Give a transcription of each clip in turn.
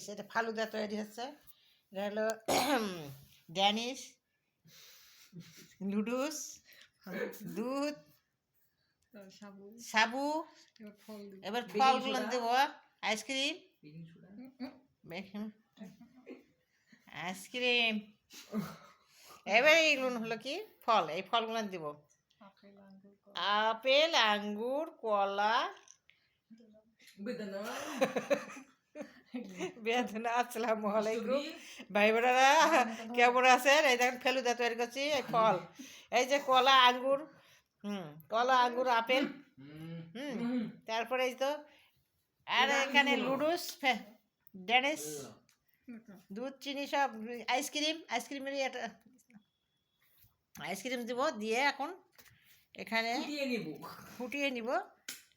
Danish, এটা ফালুদা তৈরি হচ্ছে। এটা হলো ড্যানিশ, লুডুস, দুধ, সাবু, এবার ফলগুলো দেবো, আইসক্রিম, আইসক্রিম, এবার এইগুলো হলো কি ফল, এই ফলগুলো দিব, আপেল, আঙ্গুর, কলা, বেদনা। আসসালামু আলাইকুম ভাই বোনেরা, কেমন আছেন? এই দেখেন ফেলুদা তৈরি করছি, এই ফল, এই যে কলা, আঙ্গুর, কলা, আঙ্গুর, আপেল, তারপরে এই তো, আর এখানে লুডুস, ড্যানিশ, দুধ, চিনি, সব আইসক্রিম, আইসক্রিমেরই একটা আইসক্রিম দিব, দিয়ে এখন এখানে ফুটিয়ে নিব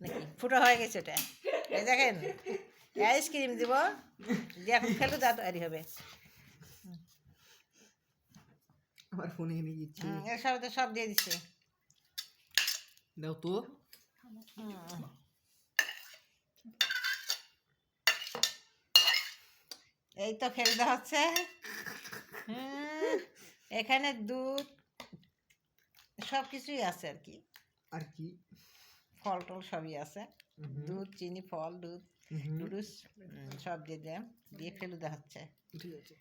নাকি ফুটা হয়ে গেছে এটা, এই দেখেন আইসক্রিম দিব, দিয়ে এখন ফেলুদা তৈরি হবে। আমার ফোনে নিয়ে দিচ্ছি, এর সাথে সব দিয়ে দিচ্ছে, দাও তো। এই তো ফেলুদা হচ্ছে। এখানে দুধ সব কিছুই আছে আর কি, আর কি ফল টল সবই আছে, দুধ, চিনি, ফল, দুধ, লুডুস সব দিয়ে দিলাম, দিয়ে ফেলুদা হচ্ছে। ঠিক আছে।